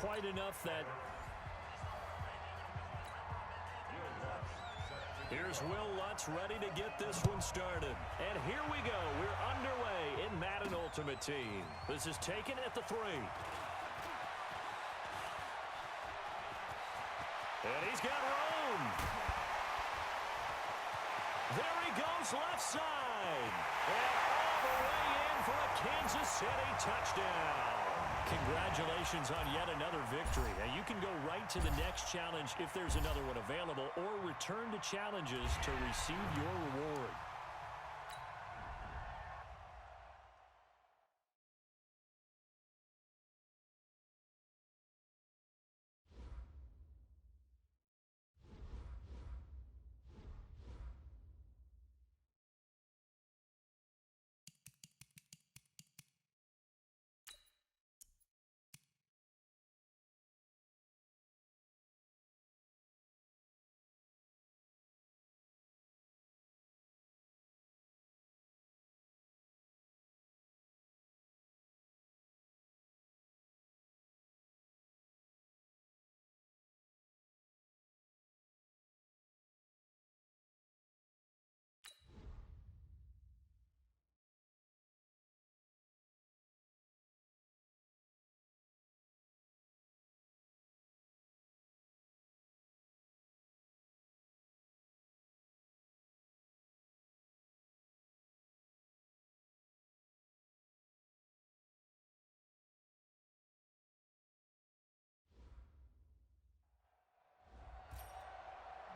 quite enough that... Here's Will Lutz ready to get this one started. And here we go. We're underway in Madden Ultimate Team. This is taken at the 3. And he's got room. There he goes left side. And all the way in for a Kansas City touchdown. Congratulations on yet another victory. And you can go right to the next challenge if there's another one available, or return to challenges to receive your reward.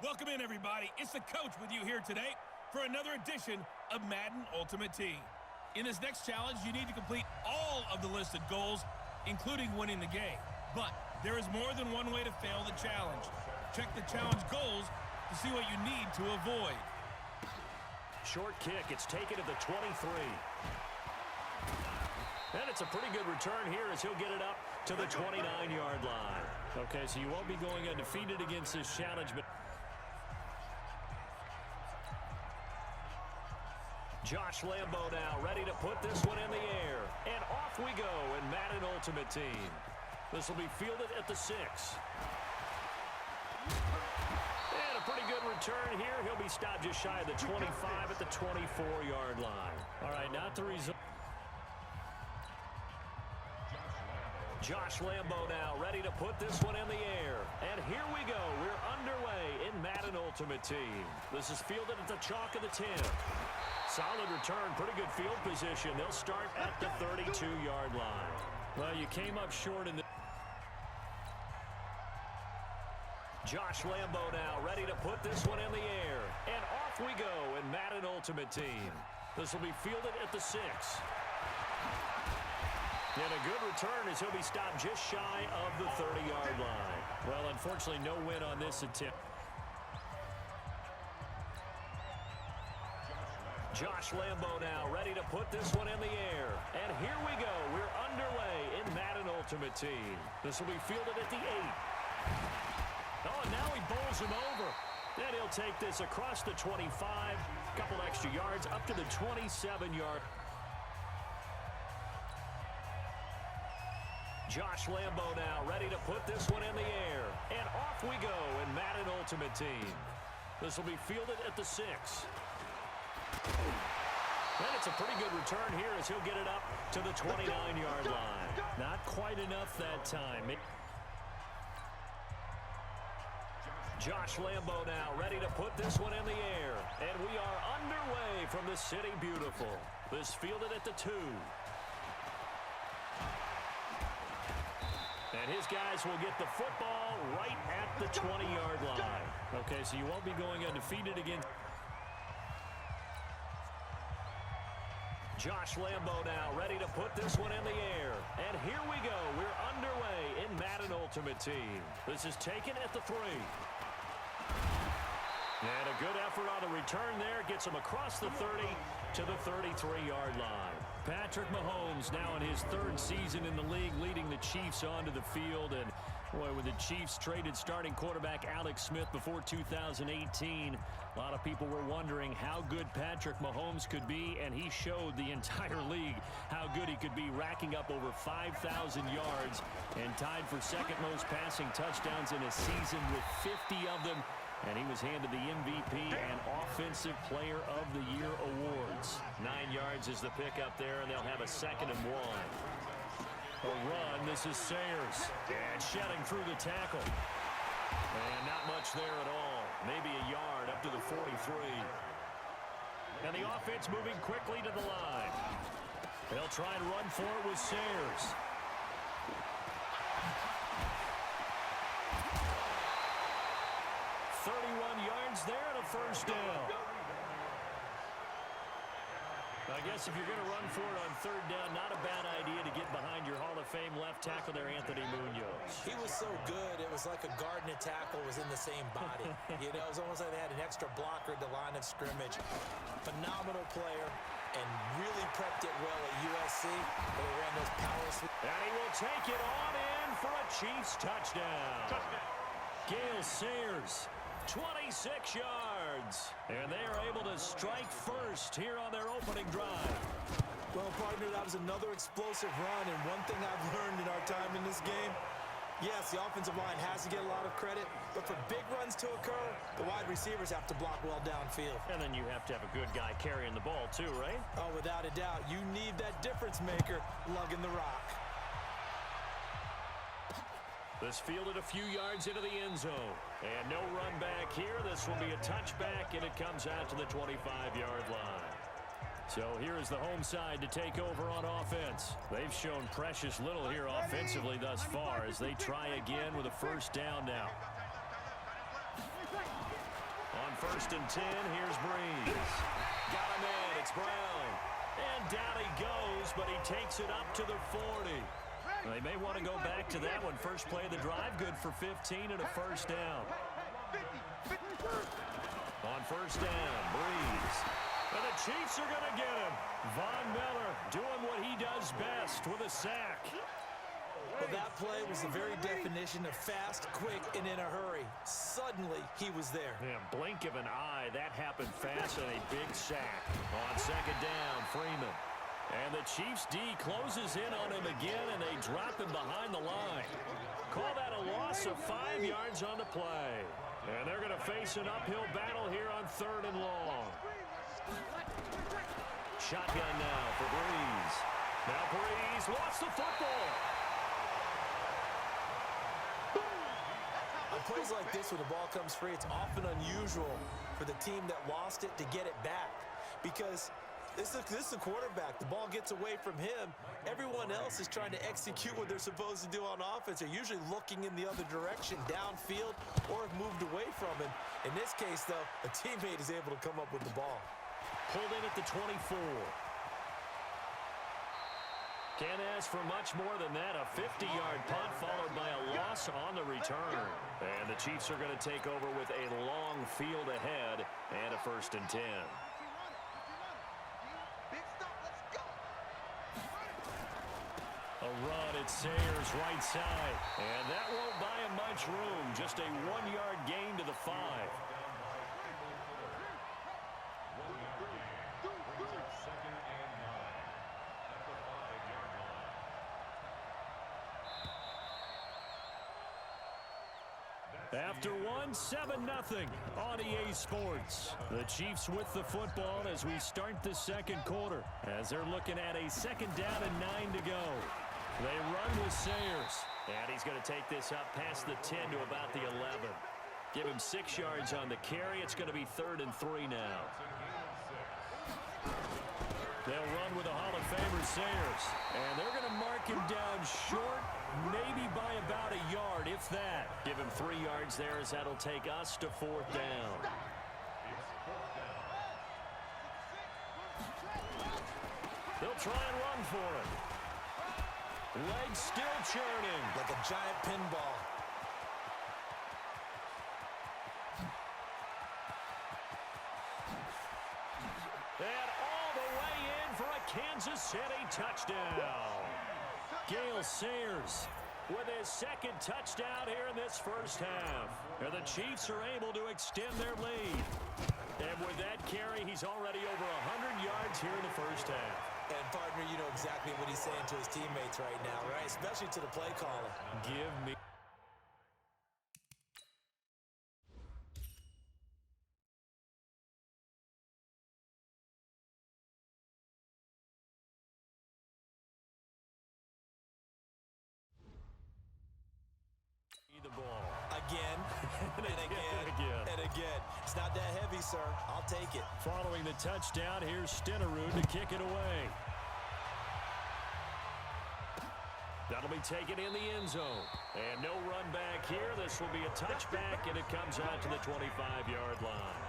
Welcome in, everybody. It's the coach with you here today for another edition of Madden Ultimate Team. In this next challenge, you need to complete all of the listed goals, including winning the game. But there is more than one way to fail the challenge. Check the challenge goals to see what you need to avoid. Short kick. It's taken at the 23. And it's a pretty good return here as he'll get it up to the 29-yard line. Okay, so you won't be going undefeated against this challenge, but... Josh Lambo now ready to put this one in the air. And off we go in Madden Ultimate Team. This will be fielded at the 6. And a pretty good return here. He'll be stopped just shy of the 25 at the 24-yard line. All right, not the result. Josh Lambo now ready to put this one in the air. And here we go. We're underway in Madden Ultimate Team. This is fielded at the chalk of the 10. Solid return, pretty good field position. They'll start at the 32-yard line. Well, you came up short in the... Josh Lambo now ready to put this one in the air. And off we go in Madden Ultimate Team. This will be fielded at the 6. And a good return as he'll be stopped just shy of the 30-yard line. Well, unfortunately, no win on this attempt. Josh Lambo now ready to put this one in the air. And here we go. We're underway in Madden Ultimate Team. This will be fielded at the 8. Oh, and now he bowls him over. Then he'll take this across the 25. Couple extra yards up to the 27-yard. Josh Lambo now ready to put this one in the air. And off we go in Madden Ultimate Team. This will be fielded at the 6. And it's a pretty good return here as he'll get it up to the 29-yard line. Not quite enough that time. Josh Lambo now ready to put this one in the air. And we are underway from the City Beautiful. This fielded at the 2. And his guys will get the football right at the 20-yard line. Okay, so you won't be going undefeated against... Josh Lambo now ready to put this one in the air. And here we go. We're underway in Madden Ultimate Team. This is taken at the 3. And a good effort on the return there. Gets him across the 30 to the 33-yard line. Patrick Mahomes now in his third season in the league, leading the Chiefs onto the field. And boy, when the Chiefs traded starting quarterback Alex Smith before 2018, a lot of people were wondering how good Patrick Mahomes could be, and he showed the entire league how good he could be, racking up over 5,000 yards and tied for second most passing touchdowns in a season with 50 of them. And he was handed the MVP and Offensive Player of the Year awards. 9 yards is the pickup there, and they'll have a 2nd and 1. A run, this is Sayers. And shedding through the tackle. And not much there at all. Maybe a yard up to the 43. And the offense moving quickly to the line. They'll try and run for it with Sayers. 31 yards there and a first down. I guess if you're going to run for it on 3rd down, not a bad idea to get behind your Hall of Fame left tackle there, Anthony Munoz. He was so good, it was like a guard and a tackle was in the same body. You know, it was almost like they had an extra blocker at the line of scrimmage. Phenomenal player and really prepped it well at USC. But they ran those power sweeps. And he will take it on in for a Chiefs touchdown. Gale Sayers. 26 yards. And they are able to strike first here on their opening drive. Well, partner, that was another explosive run. And one thing I've learned in our time in this game, yes, the offensive line has to get a lot of credit. But for big runs to occur, the wide receivers have to block well downfield. And then you have to have a good guy carrying the ball too, right? Oh, without a doubt. You need that difference maker lugging the rock. This fielded a few yards into the end zone. And no run back here. This will be a touchback, and it comes out to the 25-yard line. So here is the home side to take over on offense. They've shown precious little here offensively thus far as they try again with a first down now. On 1st and 10, here's Breeze. Got him in. It's Brown. And down he goes, but he takes it up to the 40. They may want to go back to that one. First play of the drive, good for 15 and a first down. On 1st down, Breeze. And the Chiefs are going to get him. Von Miller doing what he does best with a sack. Well, that play was the very definition of fast, quick, and in a hurry. Suddenly, he was there. Yeah, blink of an eye. That happened fast and a big sack. On 2nd down, Freeman. And the Chiefs D closes in on him again, and they drop him behind the line. Call that a loss of 5 yards on the play. And they're going to face an uphill battle here on 3rd and long. Shotgun now for Breeze. Now Breeze lost the football. On plays like this, when the ball comes free, it's often unusual for the team that lost it to get it back. Because this is a quarterback. The ball gets away from him. Everyone else is trying to execute what they're supposed to do on offense. They're usually looking in the other direction, downfield, or have moved away from him. In this case, though, a teammate is able to come up with the ball. Pulled in at the 24. Can't ask for much more than that. A 50-yard punt followed by a loss on the return. And the Chiefs are going to take over with a long field ahead and a 1st and 10. A run at Sayers' right side. And that won't buy him much room. Just a 1-yard gain to the 5. After one, 7-0 on EA Sports. The Chiefs with the football as we start the 2nd quarter. As they're looking at a 2nd down and 9 to go. They run with Sayers. And he's going to take this up past the 10 to about the 11. Give him 6 yards on the carry. It's going to be 3rd and 3 now. They'll run with a Hall of Famer, Sayers. And they're going to mark him down short, maybe by about a yard, if that. Give him 3 yards there as that'll take us to 4th down. They'll try and run for it. Legs still churning. Like a giant pinball. And all the way in for a Kansas City touchdown. Gale Sayers with his second touchdown here in this first half. And the Chiefs are able to extend their lead. And with that carry, he's already over 100 yards here in the first half. And, partner, you know exactly what he's saying to his teammates right now, right? Especially to the play caller. Give me... the ball. Again, and again, and again. It's not that heavy, sir. I'll take it. Following the touchdown, here's Stenerud to kick it away. That'll be taken in the end zone. And no run back here. This will be a touchback, and it comes out to the 25-yard line.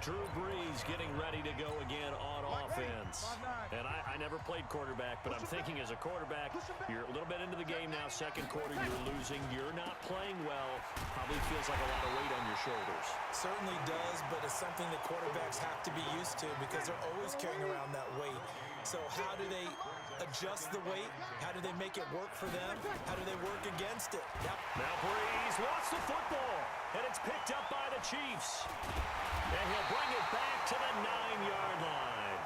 Drew Brees getting ready to go again on offense. And I never played quarterback, but I'm thinking as a quarterback, you're a little bit into the game now. Second quarter, you're losing. You're not playing well. Probably feels like a lot of weight on your shoulders. Certainly does, but it's something that quarterbacks have to be used to because they're always carrying around that weight. So how do they adjust the weight? How do they make it work for them? How do they work against it? Yep. Now Brees lost the football, and it's picked up by the Chiefs. And he'll bring it back to the 9-yard line.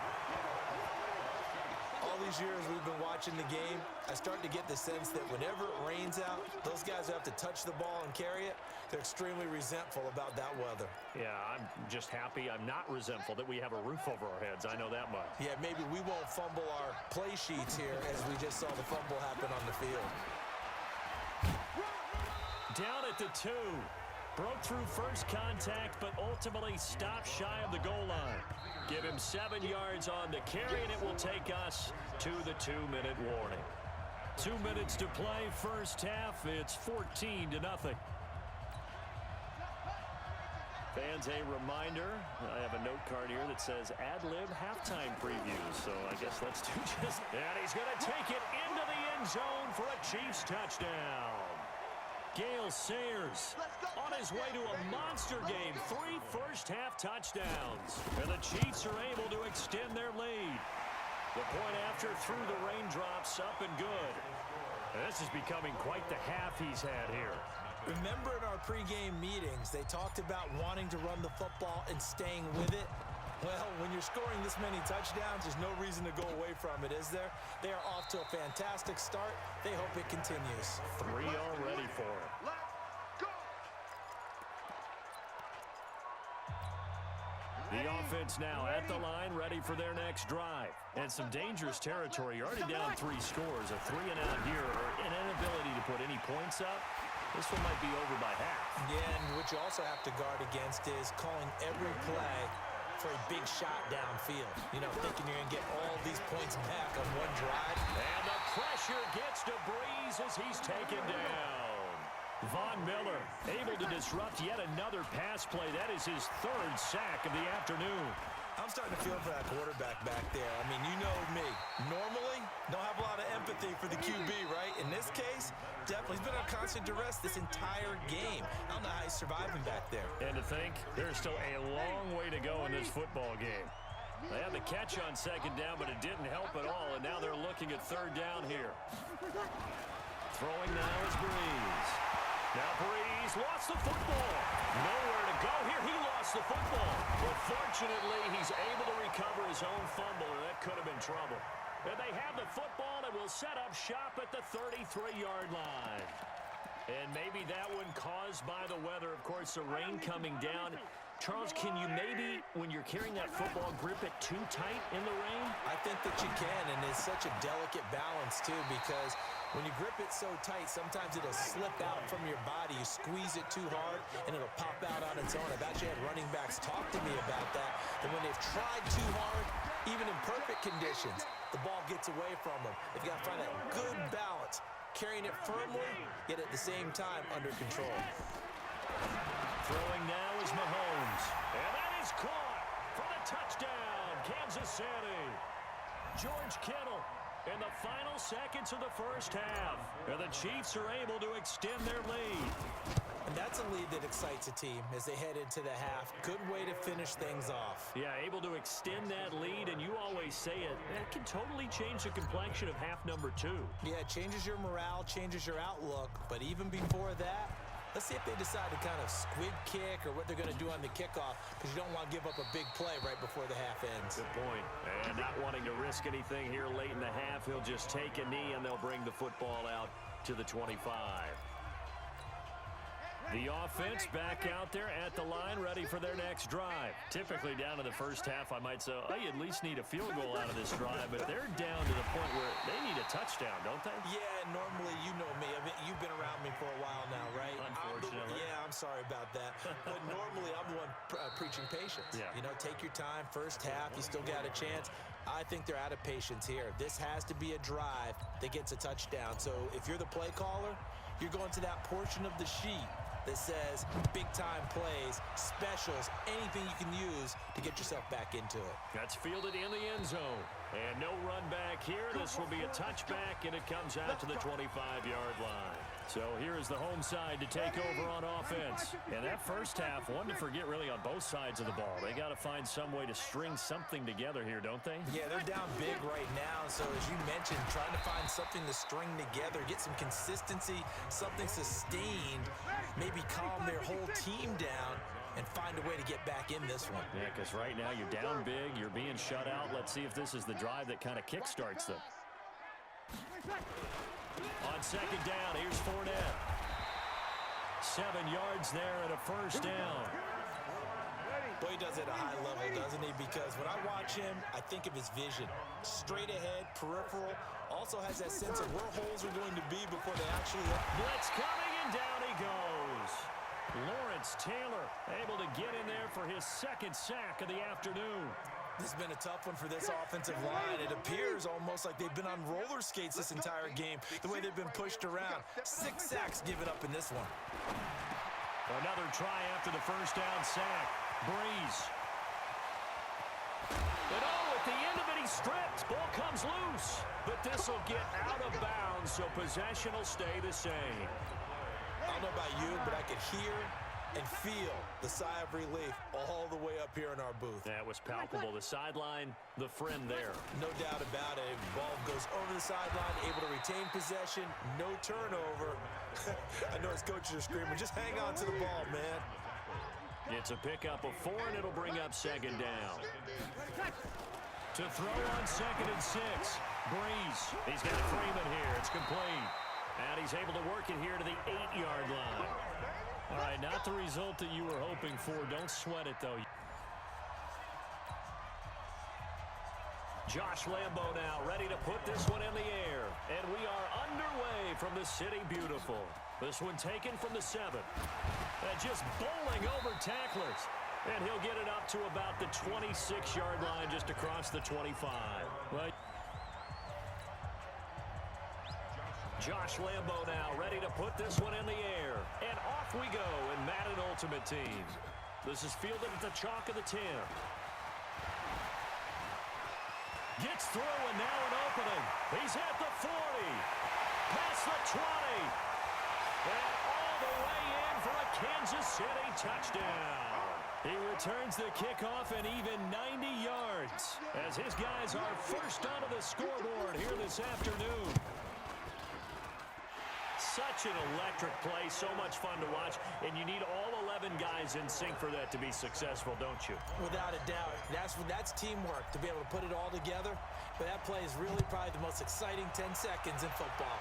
All these years we've been watching the game, I start to get the sense that whenever it rains out, those guys who have to touch the ball and carry it, they're extremely resentful about that weather. Yeah, I'm just happy I'm not resentful that we have a roof over our heads. I know that much. Yeah, maybe we won't fumble our play sheets here as we just saw the fumble happen on the field. Down at the 2. Broke through first contact, but ultimately stopped shy of the goal line. Give him 7 yards on the carry, and it will take us to the 2-minute warning. 2 minutes to play, first half. It's 14-0. Fans, a reminder, I have a note card here that says ad-lib halftime preview, so I guess let's do just that. And he's going to take it into the end zone for a Chiefs touchdown. Gale Sayers on his way to a monster game. 3 first-half touchdowns. And the Chiefs are able to extend their lead. The point after through the raindrops, up and good. And this is becoming quite the half he's had here. Remember in our pregame meetings, they talked about wanting to run the football and staying with it? Well, when you're scoring this many touchdowns, there's no reason to go away from it, is there? They are off to a fantastic start. They hope it continues. 3 already for him. The offense now at the line, ready for their next drive. And some dangerous territory. You're already down 3 scores. A 3-and-out here, or an inability to put any points up. This one might be over by half. Yeah, and what you also have to guard against is calling every play for a big shot downfield. You know, thinking you're going to get all these points back on one drive. And the pressure gets to Brees as he's taken down. Von Miller able to disrupt yet another pass play. That is his 3rd sack of the afternoon. I'm starting to feel for that quarterback back there. I mean, you know me. Normally, don't have a lot of empathy for the QB, right? In this case, definitely. He's been on constant duress this entire game. I don't know how he's surviving back there. And to think, there's still a long way to go in this football game. They had the catch on 2nd down, but it didn't help at all, and now they're looking at 3rd down here. Throwing now is Brees. Now Brees lost the football. Nowhere to go here. He lost the football. But fortunately, he's able to recover his own fumble, or that could have been trouble. And they have the football and will set up shop at the 33-yard line. And maybe that one caused by the weather. Of course, the rain coming down. Charles, can you maybe, when you're carrying that football, grip it too tight in the rain? I think that you can, and it's such a delicate balance, too, because when you grip it so tight, sometimes it'll slip out from your body. You squeeze it too hard, and it'll pop out on its own. I've actually had running backs talk to me about that, that when they've tried too hard, even in perfect conditions, the ball gets away from them. They've got to find that good balance, carrying it firmly, yet at the same time under control. Throwing now is Mahomes. And that is caught for the touchdown, Kansas City. George Kittle In the final seconds of the first half, and the Chiefs are able to extend their lead. And that's a lead that excites a team as they head into the half. Good way to finish things off. Yeah, able to extend that lead, and you always say it, that can totally change the complexion of half number 2. Yeah, it changes your morale, changes your outlook, but even before that, let's see if they decide to kind of squid kick or what they're going to do on the kickoff, because you don't want to give up a big play right before the half ends. Good point. And not wanting to risk anything here late in the half, he'll just take a knee, and they'll bring the football out to the 25. The offense back out there at the line, ready for their next drive. Typically down to the first half, I might say, oh, you at least need a field goal out of this drive, but they're down to the point where they need a touchdown, don't they? Yeah, normally, you know me. I mean, you've been around me for a while now, right? Unfortunately. I'm sorry about that. But normally, I'm the one preaching patience. Yeah. You know, take your time. First half, you still got a chance. I think they're out of patience here. This has to be a drive that gets a touchdown. So if you're the play caller, you're going to that portion of the sheet that says big-time plays, specials, anything you can use to get yourself back into it. That's fielded in the end zone. And no run back here. This will be a touchback, and it comes out to the 25-yard line. So here is the home side to take over on offense. And that first half, one to forget really on both sides of the ball. They got to find some way to string something together here, don't they? Yeah, they're down big right now. So as you mentioned, trying to find something to string together, get some consistency, something sustained, maybe calm their whole team down and find a way to get back in this one. Yeah, because right now you're down big, you're being shut out. Let's see if this is the drive that kind of kickstarts them. On second down, here's Fournette. 7 yards there and a first down. Boy, he does it at a high level, doesn't he? Because when I watch him, I think of his vision. Straight ahead, peripheral. Also has that sense of where holes are going to be before they actually... Blitz coming, and down he goes. Lawrence Taylor able to get in there for his second sack of the afternoon. This has been a tough one for this offensive line. It appears almost like they've been on roller skates this entire game, the way they've been pushed around. 6 sacks given up in this one. Another try after the first down sack. Breeze. And at the end of it, he stripped. Ball comes loose. But this will get out of bounds, so possession will stay the same. I don't know about you, but I could hear and feel the sigh of relief all the way up here in our booth. That was palpable. The sideline, the friend there. No doubt about it. Ball goes over the sideline, able to retain possession, no turnover. I know his coaches are screaming, just hang on to the ball, man. It's a pickup of 4, and it'll bring up second down. To throw on 2nd and 6. Breeze. He's got Freeman here. It's complete. And he's able to work it here to the 8-yard line. All right, not the result that you were hoping for. Don't sweat it, though. Josh Lambo now ready to put this one in the air. And we are underway from the City Beautiful. This one taken from the 7. And just bowling over tacklers. And he'll get it up to about the 26-yard line just across the 25. Right. Josh Lambo now ready to put this one in the air. And off we go in Madden Ultimate Team. This is fielded at the chalk of the 10. Gets through, and now an opening. He's at the 40. Past the 20. And all the way in for a Kansas City touchdown. He returns the kickoff and even 90 yards as his guys are first onto the scoreboard here this afternoon. Such an electric play, so much fun to watch, and you need all 11 guys in sync for that to be successful, don't you? Without a doubt. That's teamwork, to be able to put it all together. But that play is really probably the most exciting 10 seconds in football.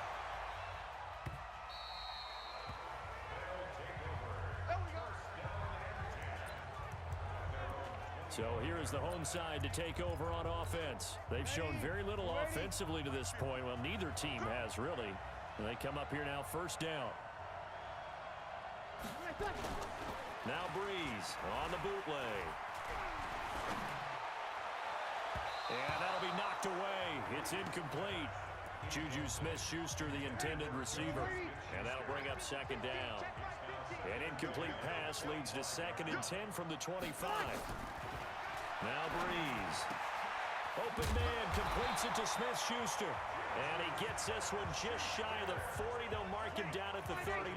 So here is the home side to take over on offense. They've shown very little offensively to this point. Well, neither team has really. And they come up here now, first down. Now Breeze on the bootleg. And that'll be knocked away. It's incomplete. Juju Smith-Schuster, the intended receiver. And that'll bring up second down. An incomplete pass leads to 2nd and 10 from the 25. Now Breeze. Open man completes it to Smith-Schuster. And he gets this one just shy of the 40. They'll mark him down at the 39.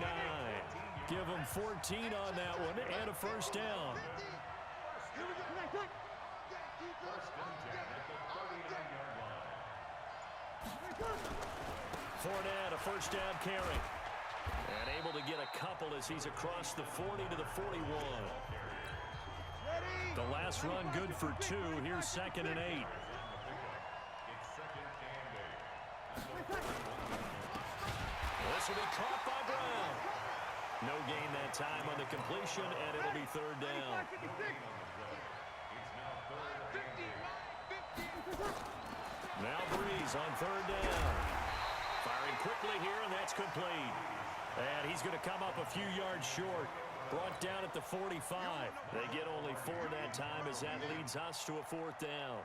Give him 14 on that one and a first down. Fournette, a first down carry. And able to get a couple as he's across the 40 to the 41. The last run good for 2. Here's 2nd and 8. This will be caught by Brown. No gain that time on the completion, and it'll be 3rd down. Now Breeze on 3rd down. Firing quickly here, and that's complete. And he's going to come up a few yards short. Brought down at the 45. They get only 4 that time as that leads us to a 4th down.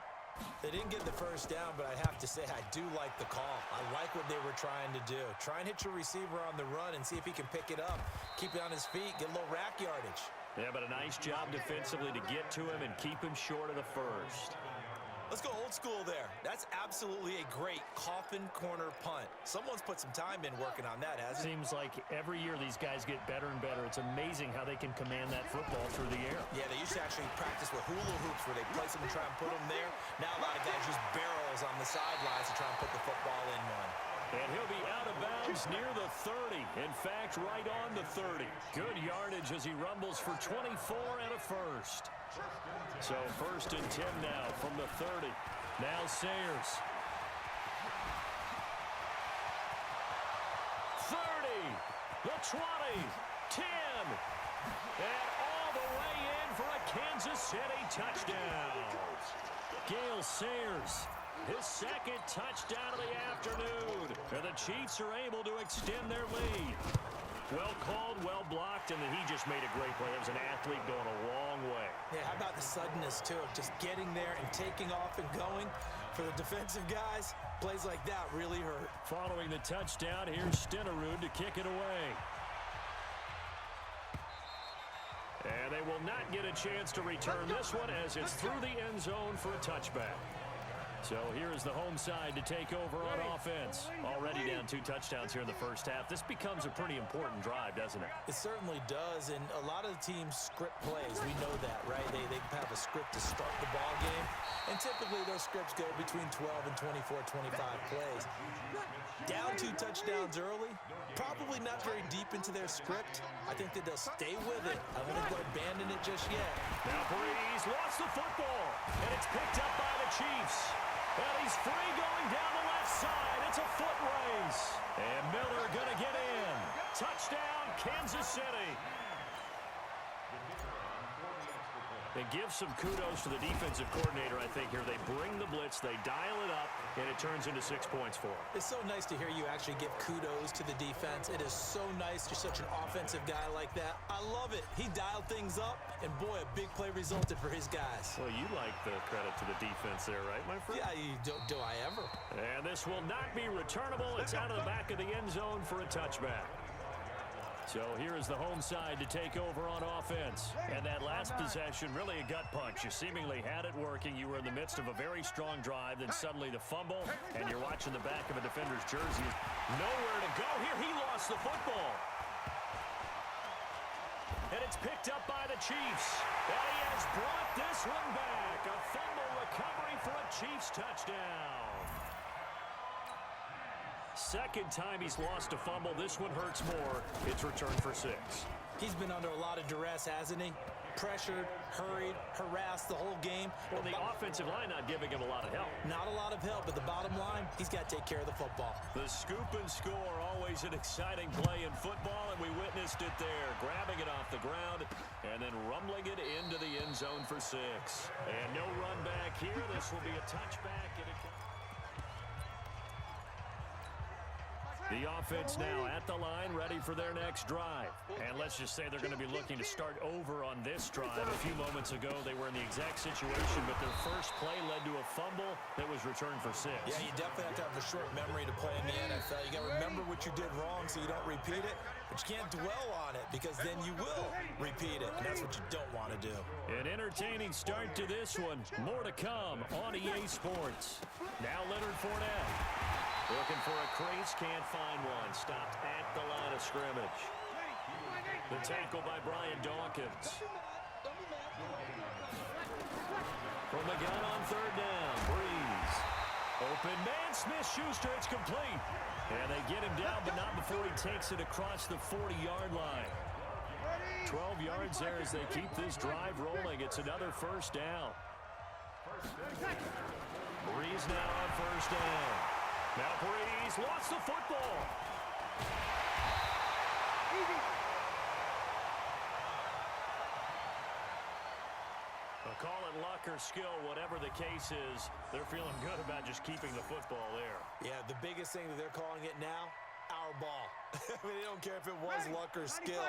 They didn't get the first down, but I have to say I do like the call. I like what they were trying to do. Try and hit your receiver on the run and see if he can pick it up. Keep it on his feet, get a little rack yardage. Yeah, but a nice job defensively to get to him and keep him short of the first. Let's go old school there. That's absolutely a great coffin corner punt. Someone's put some time in working on that, hasn't it? Seems like every year these guys get better and better. It's amazing how they can command that football through the air. Yeah, they used to actually practice with hula hoops where they place them and try and put them there. Now a lot of guys use barrels on the sidelines to try and put the football in one. And he'll be out of bounds near the 30. In fact, right on the 30. Good yardage as he rumbles for 24 and a first. So 1st and 10 now from the 30. Now Sayers. 30. The 20. 10. And all the way in for a Kansas City touchdown. Gale Sayers. His 2nd touchdown of the afternoon. And the Chiefs are able to extend their lead. Well called, well blocked, and then he just made a great play. It was an athlete going a long way. Yeah, how about the suddenness, too? Just getting there and taking off and going. For the defensive guys, plays like that really hurt. Following the touchdown, here's Stenerud to kick it away. And they will not get a chance to return this one as it's through the end zone for a touchback. So here is the home side to take over on offense. Already down 2 touchdowns here in the first half. This becomes a pretty important drive, doesn't it? It certainly does, and a lot of the teams script plays. We know that, right? They have a script to start the ball game, and typically those scripts go between 12 and 24, 25 plays. Down 2 touchdowns early, probably not very deep into their script. I think that they'll stay with it. I don't think they'll abandon it just yet. Now Breeze lost the football, and it's picked up by the Chiefs. And he's free going down the left side. It's a foot race. And Miller going to get in. Touchdown, Kansas City. They give some kudos to the defensive coordinator, I think, here. They bring the blitz, they dial it up, and it turns into 6 points for them. It's so nice to hear you actually give kudos to the defense. It is so nice. You're such an offensive guy like that. I love it. He dialed things up, and boy, a big play resulted for his guys. Well, you like the credit to the defense there, right, my friend? Yeah, do I ever. And this will not be returnable. It's out of the back of the end zone for a touchback. So here is the home side to take over on offense. And that last possession, really a gut punch. You seemingly had it working. You were in the midst of a very strong drive. Then suddenly the fumble, and you're watching the back of a defender's jersey. Nowhere to go here. He lost the football. And it's picked up by the Chiefs. And he has brought this one back. A fumble recovery for a Chiefs touchdown. 2nd time he's lost a fumble. This one hurts more. It's returned for 6. He's been under a lot of duress, hasn't he? Pressured, hurried, harassed the whole game. Well, the offensive line not giving him a lot of help. Not a lot of help, but the bottom line, he's got to take care of the football. The scoop and score, always an exciting play in football, and we witnessed it there. Grabbing it off the ground and then rumbling it into the end zone for 6. And no run back here. This will be a touchback. The offense now at the line, ready for their next drive. And let's just say they're going to be looking to start over on this drive. A few moments ago, they were in the exact situation, but their first play led to a fumble that was returned for 6. Yeah, you definitely have to have a short memory to play in the NFL. You got to remember what you did wrong so you don't repeat it, but you can't dwell on it because then you will repeat it, and that's what you don't want to do. An entertaining start to this one. More to come on EA Sports. Now Leonard Fournette. Looking for a crease, can't find one. Stopped at the line of scrimmage. The tackle by Brian Dawkins. From the gun on third down, Breeze. Open man, Smith-Schuster, it's complete. And they get him down, but not before he takes it across the 40-yard line. 12 yards there as they keep this drive rolling. It's another first down. Breeze now on first down. Now Breeze lost the football. Call it luck or skill, whatever the case is, they're feeling good about just keeping the football there. Yeah, the biggest thing that they're calling it now, our ball. I mean, they don't care if it was luck or skill.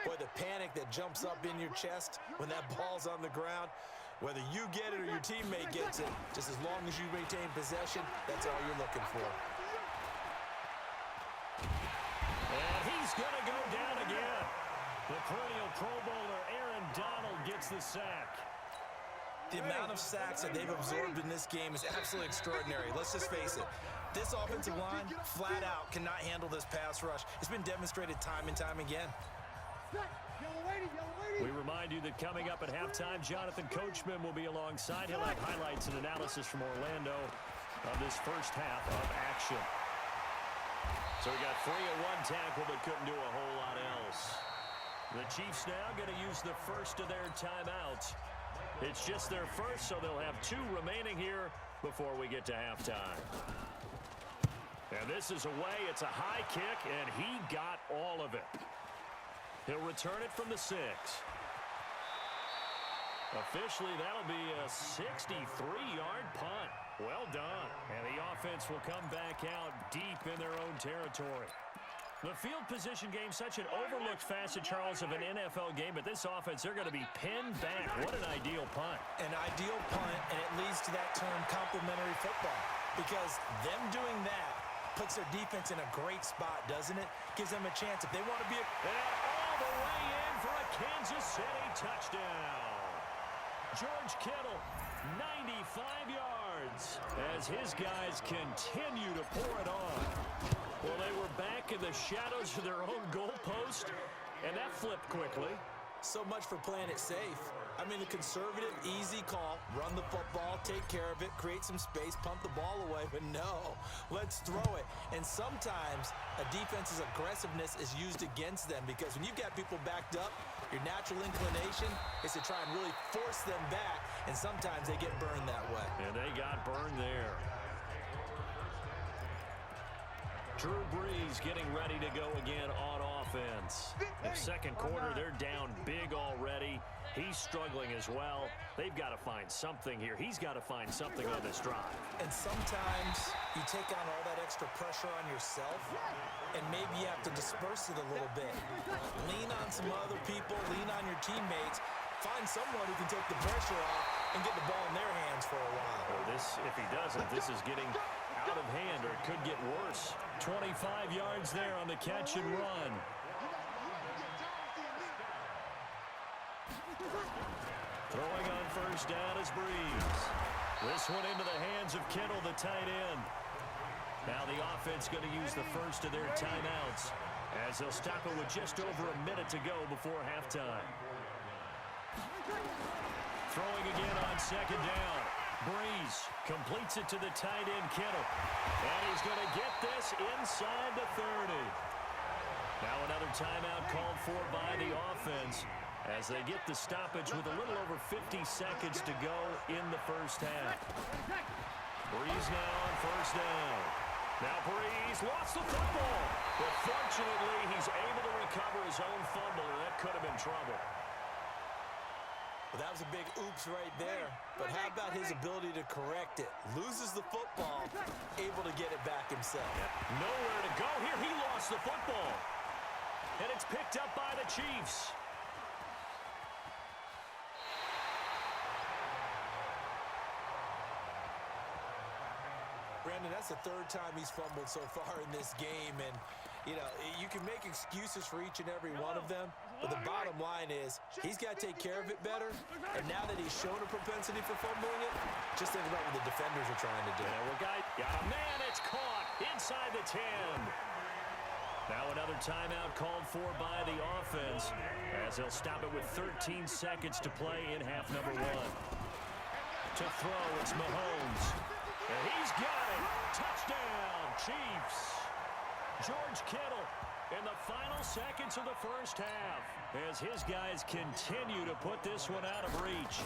Boy, the panic that jumps up in your chest when that ball's on the ground, whether you get it or your teammate gets it, just as long as you retain possession, that's all you're looking for. And he's going to go down again. The perennial Pro Bowler Aaron Donald gets the sack. The amount of sacks that they've absorbed in this game is absolutely extraordinary. Let's just face it. This offensive line, flat out, cannot handle this pass rush. It's been demonstrated time and time again. We remind you that coming up at halftime, Jonathan Coachman will be alongside. He'll have highlights and analysis from Orlando of this first half of action. So we got 3 at one tackle, but couldn't do a whole lot else. The Chiefs now going to use the first of their timeouts. It's just their first, so they'll have 2 remaining here before we get to halftime. And this is away. It's a high kick, and he got all of it. He'll return it from the 6. Officially, that'll be a 63-yard punt. Well done. And the offense will come back out deep in their own territory. The field position game, such an overlooked facet, Charles, of an NFL game. But this offense, they're going to be pinned back. What an ideal punt. An ideal punt, and it leads to that term complementary football. Because them doing that puts their defense in a great spot, doesn't it? Gives them a chance if they want to be a... And all the way in for a Kansas City touchdown. George Kittle, 95 yards, as his guys continue to pour it on. Well, they were back in the shadows of their own goalpost, and that flipped quickly. So much for playing it safe. I mean, the conservative, easy call, run the football, take care of it, create some space, pump the ball away. But no, let's throw it. And sometimes a defense's aggressiveness is used against them because when you've got people backed up, your natural inclination is to try and really force them back, and sometimes they get burned that way. And they got burned there. Drew Brees getting ready to go again on offense. The second quarter, they're down big already. He's struggling as well. They've got to find something here. He's got to find something on this drive. And sometimes you take on all that extra pressure on yourself, and maybe you have to disperse it a little bit. Lean on some other people, lean on your teammates. Find someone who can take the pressure off and get the ball in their hands for a while. Well, if he doesn't, this is getting out of hand, or it could get worse. 25 yards there on the catch and run. Throwing on first down is Breeze. This one into the hands of Kittle, the tight end. Now the offense going to use the first of their timeouts as they'll stop it with just over a minute to go before halftime. Throwing again on second down. Breeze completes it to the tight end, Kittle. And he's going to get this inside the 30. Now another timeout called for by the offense as they get the stoppage with a little over 50 seconds to go in the first half. Breeze now on first down. Now Breeze lost the football. But fortunately, he's able to recover his own fumble, or that could have been trouble. Well, that was a big oops right there. But how about his ability to correct it? Loses the football, able to get it back himself. Nowhere to go here. He lost the football. And it's picked up by the Chiefs. Brandon, that's the 3rd time he's fumbled so far in this game. And You know, you can make excuses for each and every one of them, but the bottom line is he's got to take care of it better. And now that he's shown a propensity for fumbling it, just think about what the defenders are trying to do. Yeah, well, guy, got a man. It's caught inside the 10. Now another timeout called for by the offense as they'll stop it with 13 seconds to play in half number 1. To throw, it's Mahomes. And he's got it. Touchdown, Chiefs. George Kittle in the final seconds of the first half as his guys continue to put this one out of reach.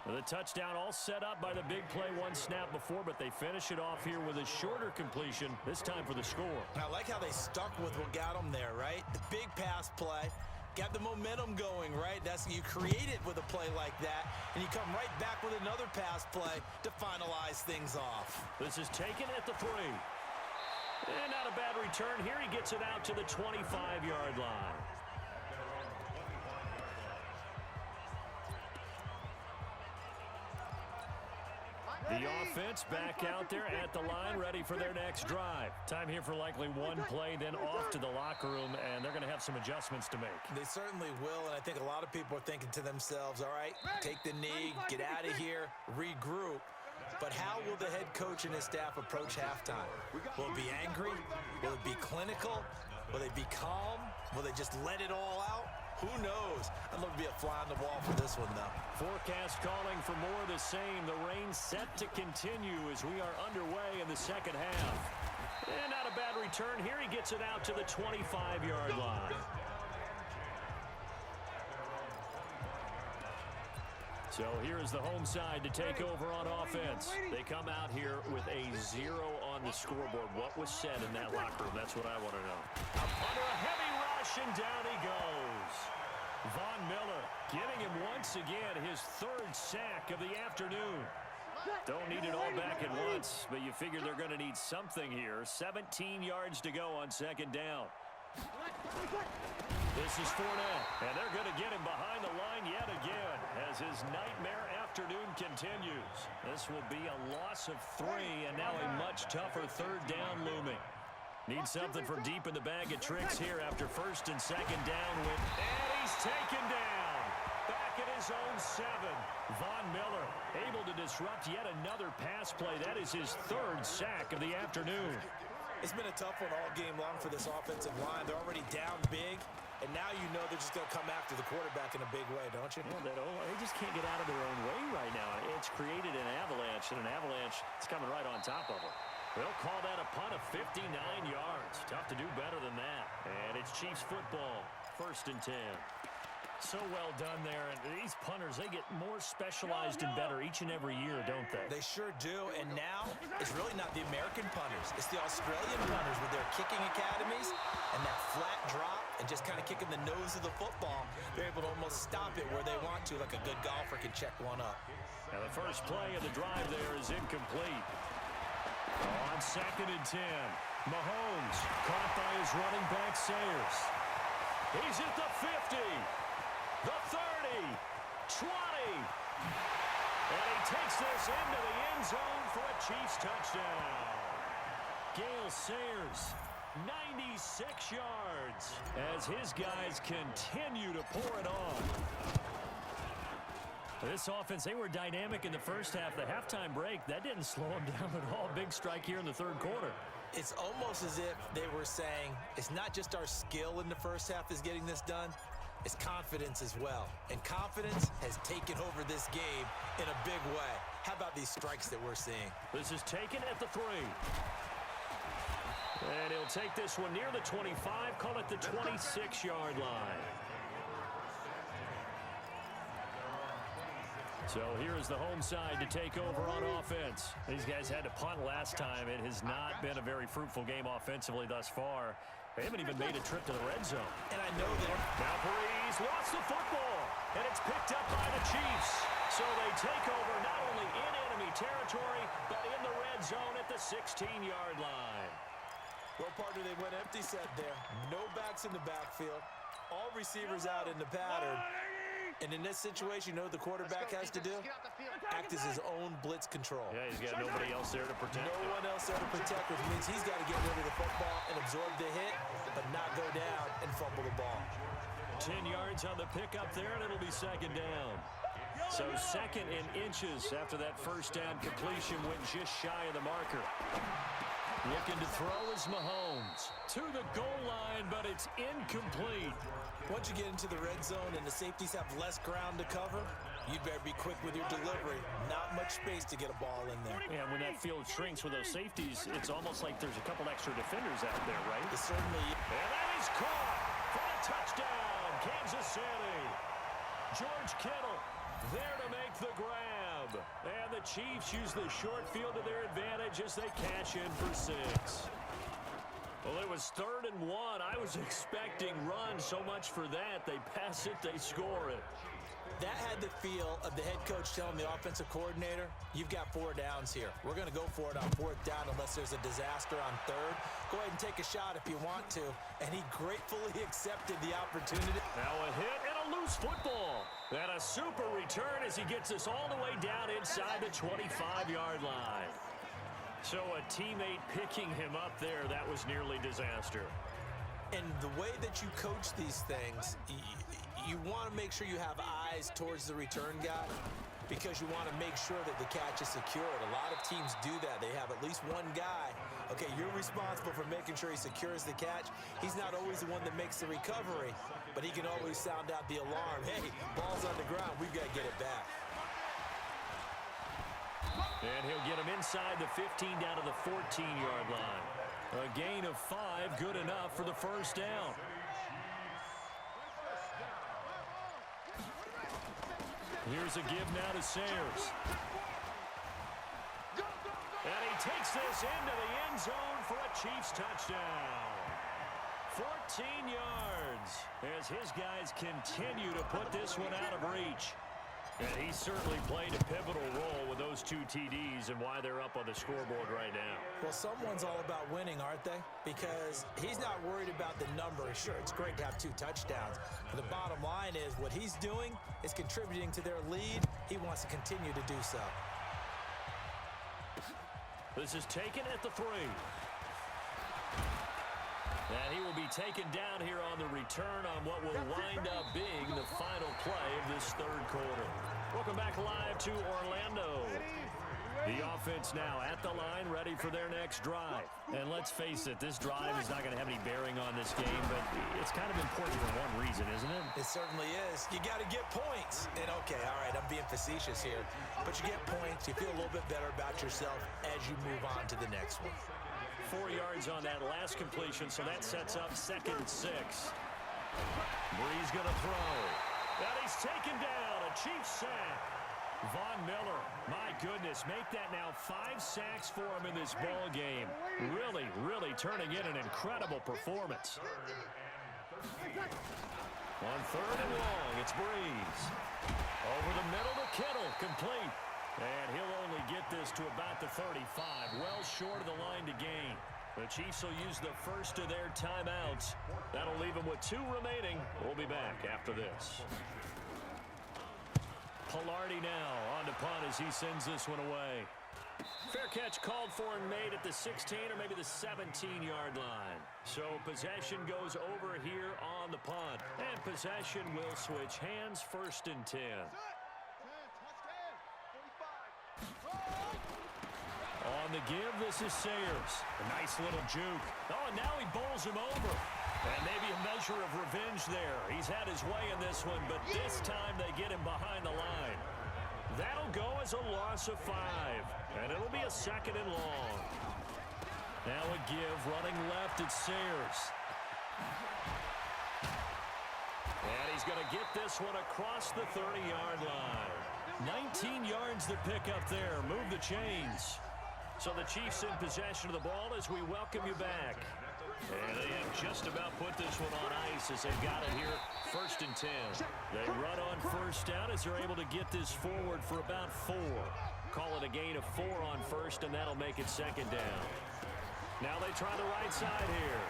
The touchdown all set up by the big play one snap before, but they finish it off here with a shorter completion, this time for the score. I like how they stuck with what got them there, right? The big pass play, got the momentum going, right? You create it with a play like that, and you come right back with another pass play to finalize things off. This is taken at the 3. And not a bad return here. He gets it out to the 25-yard line. The offense back out there at the line, ready for their next drive. Time here for likely one play, then off to the locker room, and they're going to have some adjustments to make. They certainly will, and I think a lot of people are thinking to themselves, all right, take the knee, get out of here, regroup. But how will the head coach and his staff approach halftime? Will it be angry? Will it be clinical? Will they be calm? Will they just let it all out? Who knows? I'd love to be a fly on the wall for this one, though. Forecast calling for more of the same. The rain set to continue as we are underway in the second half. And not a bad return here. He gets it out to the 25-yard line. So here is the home side to take over on offense. They come out here with a 0 on the scoreboard. What was said in that locker room? That's what I want to know. Under a heavy rush, and down he goes. Von Miller giving him once again his 3rd sack of the afternoon. Don't need it all back at once, but you figure they're going to need something here. 17 yards to go on 2nd down. This is Fournette, and they're going to get him behind the line yet again as his nightmare afternoon continues. This will be a loss of 3, and now a much tougher 3rd down looming. Need something from deep in the bag of tricks here after 1st and 2nd down. And he's taken down. Back at his own 7. Von Miller able to disrupt yet another pass play. That is his 3rd sack of the afternoon. It's been a tough one all game long for this offensive line. They're already down big, and now you know they're just going to come after the quarterback in a big way, don't you? Yeah, they just can't get out of their own way right now. It's created an avalanche, and an avalanche is coming right on top of them. They'll call that a punt of 59 yards. Tough to do better than that. And it's Chiefs football, 1st and 10. So well done there. And these punters, they get more specialized and better each and every year, don't they? They sure do. And now it's really not the American punters. It's the Australian punters with their kicking academies and that flat drop and just kind of kicking the nose of the football. They're able to almost stop it where they want to, like a good golfer can check one up. Now the first play of the drive there is incomplete. On 2nd and 10, Mahomes caught by his running back Sayers. He's at the 50, the 30, 20. And he takes this into the end zone for a Chiefs touchdown. Gale Sayers, 96 yards as his guys continue to pour it on. This offense, they were dynamic in the first half. The halftime break, that didn't slow them down at all. Big strike here in the 3rd quarter. It's almost as if they were saying, it's not just our skill in the first half that's getting this done, it's confidence as well. And confidence has taken over this game in a big way. How about these strikes that we're seeing? This is taken at the 3. And he'll take this one near the 25, call it the 26-yard line. So here is the home side to take over on offense. These guys had to punt last time. It has not been a very fruitful game offensively thus far. They haven't even made a trip to the red zone. And I know that. Now Breeze lost the football, and it's picked up by the Chiefs. So they take over not only in enemy territory, but in the red zone at the 16-yard line. Well, partner, they went empty set there. No backs in the backfield. All receivers out in the pattern. And in this situation, you know what the quarterback has to do? Act as his own blitz control. Yeah, he's got nobody else there to protect. No one else there to protect, which means he's got to get rid of the football and absorb the hit, but not go down and fumble the ball. 10 yards on the pickup there, and it'll be second down. So second in inches after that first down completion went just shy of the marker. Looking to throw is Mahomes. To the goal line, but it's incomplete. Once you get into the red zone and the safeties have less ground to cover, you'd better be quick with your delivery. Not much space to get a ball in there. And when that field shrinks with those safeties, it's almost like there's a couple extra defenders out there, right? It certainly is. And that is caught for a touchdown, Kansas City. George Kittle there to make the grab. And the Chiefs use the short field to their advantage as they cash in for 6. Well, it was 3rd and 1. I was expecting run so much for that. They pass it, they score it. That had the feel of the head coach telling the offensive coordinator, you've got 4 downs here. We're going to go for it on 4th down unless there's a disaster on 3rd. Go ahead and take a shot if you want to. And he gratefully accepted the opportunity. Now a hit and a loose football. And a super return as he gets us all the way down inside the 25-yard line. So a teammate picking him up there, that was nearly disaster. And the way that you coach these things, you want to make sure you have eyes towards the return guy because you want to make sure that the catch is secured. A lot of teams do that. They have at least one guy. Okay, you're responsible for making sure he secures the catch. He's not always the one that makes the recovery, but he can always sound out the alarm. Hey, ball's on the ground. We've got to get it back. And he'll get him inside the 15 down to the 14-yard line. A gain of 5, good enough for the first down. Here's a give now to Sayers. And he takes this into the end zone for a Chiefs touchdown. 14 yards as his guys continue to put this one out of reach. And he certainly played a pivotal role with those 2 TDs and why they're up on the scoreboard right now. Well, someone's all about winning, aren't they? Because he's not worried about the number. Sure, it's great to have 2 touchdowns. But the bottom line is what he's doing is contributing to their lead. He wants to continue to do so. This is taken at the 3. And he will be taken down here on the return on what will wind up being the final play of this 3rd quarter. Welcome back live to Orlando. The offense now at the line, ready for their next drive. And let's face it, this drive is not going to have any bearing on this game, but it's kind of important for one reason, isn't it? It certainly is. You got to get points. And okay, all right, I'm being facetious here. But you get points, you feel a little bit better about yourself as you move on to the next one. 4 yards on that last completion, so that sets up 2nd and 6. Bree's going to throw. And he's taken down. A Chiefs sack. Von Miller, my goodness, make that now 5 sacks for him in this ball game. Really, really turning in an incredible performance. On 3rd and long, it's Breeze. Over the middle to Kittle, complete. And he'll only get this to about the 35, well short of the line to gain. The Chiefs will use the first of their timeouts. That'll leave them with 2 remaining. We'll be back after this. Pilardi now on to punt as he sends this one away. Fair catch called for and made at the 16 or maybe the 17-yard line. So possession goes over here on the punt. And possession will switch hands, 1st and 10. On the give, this is Sayers. A nice little juke. Oh, and now he bowls him over. And maybe a measure of revenge there. He's had his way in this one, but this time they get him behind the line. That'll go as a loss of 5. And it'll be a 2nd and long. Now a give, running left, it's Sayers. And he's going to get this one across the 30-yard line. 19 yards to pick up there. Move the chains. So the Chiefs in possession of the ball as we welcome you back. And they have just about put this one on ice as they've got it here, 1st and 10. They run on 1st down as they're able to get this forward for about 4. Call it a gain of 4 on 1st, and that'll make it 2nd down. Now they try the right side here.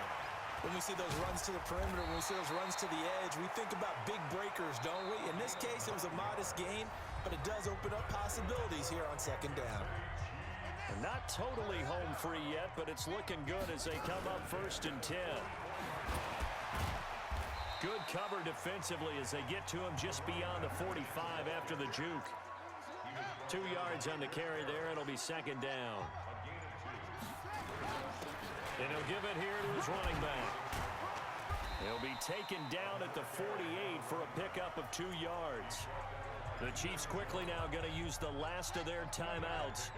When we see those runs to the perimeter, when we see those runs to the edge, we think about big breakers, don't we? In this case, it was a modest gain, but it does open up possibilities here on second down. Not totally home free yet, but it's looking good as they come up 1st and 10. Good cover defensively as they get to him just beyond the 45 after the juke. 2 yards on the carry there. It'll be second down. And he'll give it here to his running back. He'll be taken down at the 48 for a pickup of 2 yards. The Chiefs quickly now going to use the last of their timeouts.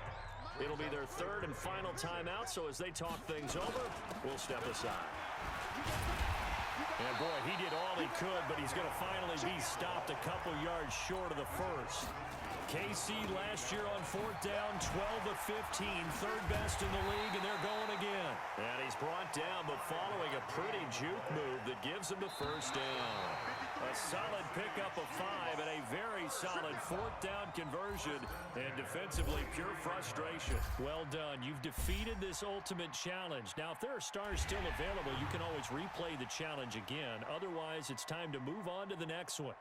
It'll be their 3rd and final timeout, so as they talk things over, we'll step aside. And boy, he did all he could, but he's going to finally be stopped a couple yards short of the first. KC last year on 4th down, 12 of 15, 3rd best in the league, and they're going again. And he's brought down, but following a pretty juke move that gives him the 1st down. A solid pickup of 5 and a very solid 4th down conversion, and defensively pure frustration. Well done. You've defeated this ultimate challenge. Now, if there are stars still available, you can always replay the challenge again. Otherwise, it's time to move on to the next one.